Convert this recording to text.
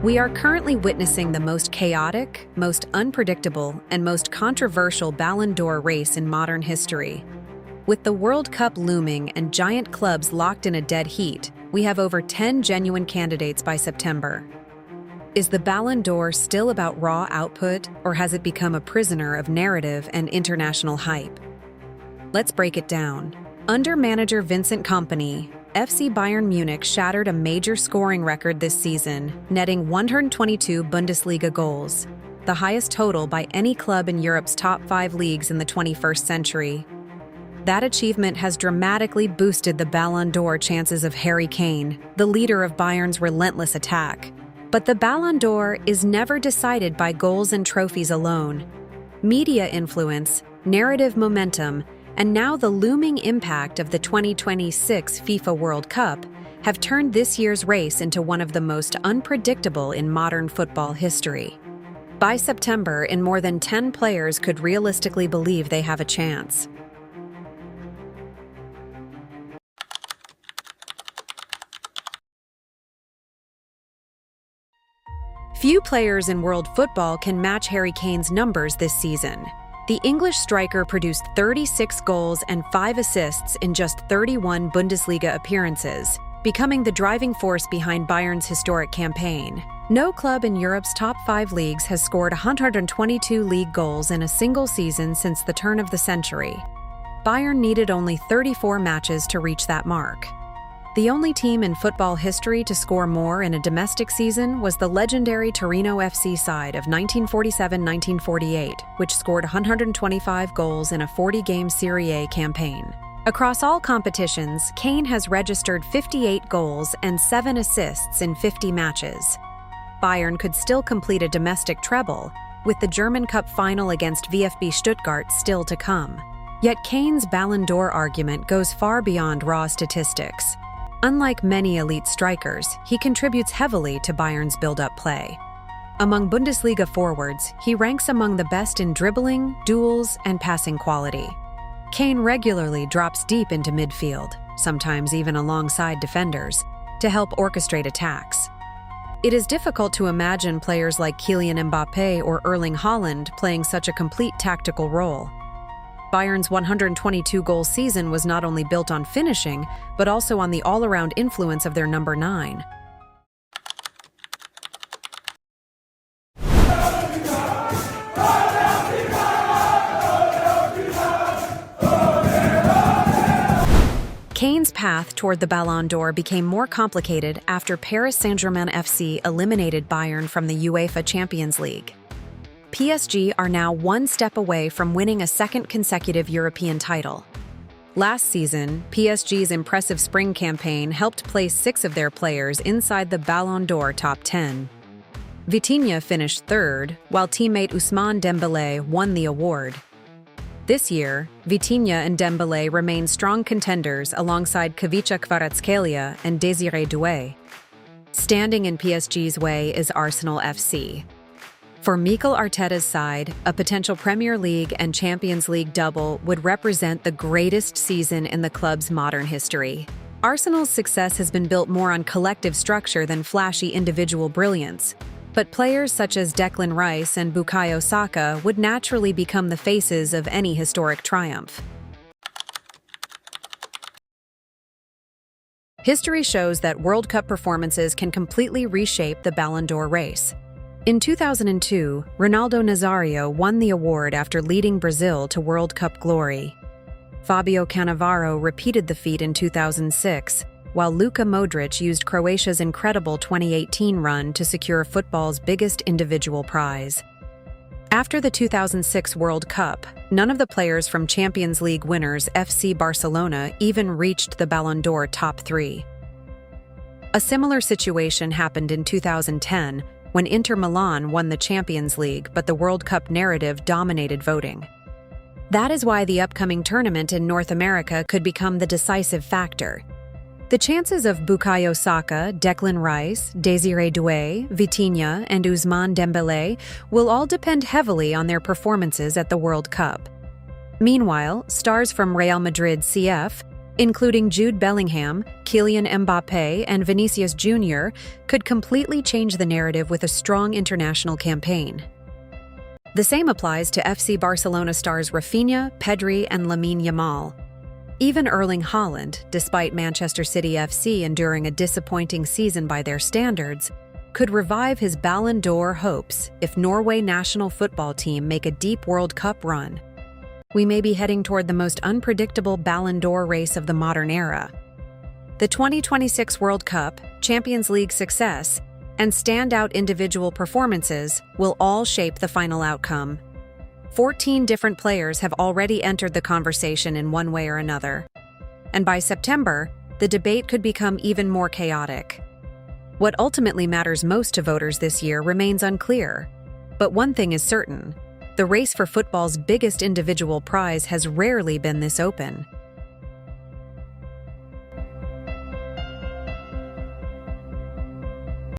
We are currently witnessing the most chaotic, most unpredictable, and most controversial Ballon d'Or race in modern history. With the World Cup looming and giant clubs locked in a dead heat, we have over 10 genuine candidates by September. Is the Ballon d'Or still about raw output, or has it become a prisoner of narrative and international hype? Let's break it down. Under manager Vincent Kompany, FC Bayern Munich shattered a major scoring record this season, netting 122 Bundesliga goals, the highest total by any club in Europe's top 5 leagues in the 21st century. That achievement has dramatically boosted the Ballon d'Or chances of Harry Kane, the leader of Bayern's relentless attack. But the Ballon d'Or is never decided by goals and trophies alone. Media influence, narrative momentum, and now the looming impact of the 2026 FIFA World Cup have turned this year's race into one of the most unpredictable in modern football history. By September, more than 10 players could realistically believe they have a chance. Few players in world football can match Harry Kane's numbers this season. The English striker produced 36 goals and 5 assists in just 31 Bundesliga appearances, becoming the driving force behind Bayern's historic campaign. No club in Europe's top 5 leagues has scored 122 league goals in a single season since the turn of the century. Bayern needed only 34 matches to reach that mark. The only team in football history to score more in a domestic season was the legendary Torino FC side of 1947-1948, which scored 125 goals in a 40-game Serie A campaign. Across all competitions, Kane has registered 58 goals and 7 assists in 50 matches. Bayern could still complete a domestic treble, with the German Cup final against VfB Stuttgart still to come. Yet Kane's Ballon d'Or argument goes far beyond raw statistics. Unlike many elite strikers, he contributes heavily to Bayern's build-up play. Among Bundesliga forwards, he ranks among the best in dribbling, duels, and passing quality. Kane regularly drops deep into midfield, sometimes even alongside defenders, to help orchestrate attacks. It is difficult to imagine players like Kylian Mbappé or Erling Haaland playing such a complete tactical role. Bayern's 122-goal season was not only built on finishing, but also on the all-around influence of their number 9. Kane's path toward the Ballon d'Or became more complicated after Paris Saint-Germain FC eliminated Bayern from the UEFA Champions League. PSG are now one step away from winning a second consecutive European title. Last season, PSG's impressive spring campaign helped place 6 of their players inside the Ballon d'Or top 10. Vitinha finished 3rd, while teammate Ousmane Dembélé won the award. This year, Vitinha and Dembélé remain strong contenders alongside Kvicha Kvaratskhelia and Désiré Doué. Standing in PSG's way is Arsenal FC. For Mikel Arteta's side, a potential Premier League and Champions League double would represent the greatest season in the club's modern history. Arsenal's success has been built more on collective structure than flashy individual brilliance, but players such as Declan Rice and Bukayo Saka would naturally become the faces of any historic triumph. History shows that World Cup performances can completely reshape the Ballon d'Or race. In 2002, Ronaldo Nazário won the award after leading Brazil to World Cup glory. Fabio Cannavaro repeated the feat in 2006, while Luka Modric used Croatia's incredible 2018 run to secure football's biggest individual prize. After the 2006 World Cup, none of the players from Champions League winners FC Barcelona even reached the Ballon d'Or top 3. A similar situation happened in 2010, when Inter Milan won the Champions League, but the World Cup narrative dominated voting. That is why the upcoming tournament in North America could become the decisive factor. The chances of Bukayo Saka, Declan Rice, Désiré Doué, Vitinha, and Ousmane Dembélé will all depend heavily on their performances at the World Cup. Meanwhile, stars from Real Madrid CF, including Jude Bellingham, Kylian Mbappé, and Vinícius Jr., could completely change the narrative with a strong international campaign. The same applies to FC Barcelona stars Rafinha, Pedri, and Lamine Yamal. Even Erling Haaland, despite Manchester City FC enduring a disappointing season by their standards, could revive his Ballon d'Or hopes if Norway national football team make a deep World Cup run. We may be heading toward the most unpredictable Ballon d'Or race of the modern era. The 2026 World Cup, Champions League success, and standout individual performances will all shape the final outcome. 14 different players have already entered the conversation in one way or another. And by September, the debate could become even more chaotic. What ultimately matters most to voters this year remains unclear. But one thing is certain: the race for football's biggest individual prize has rarely been this open.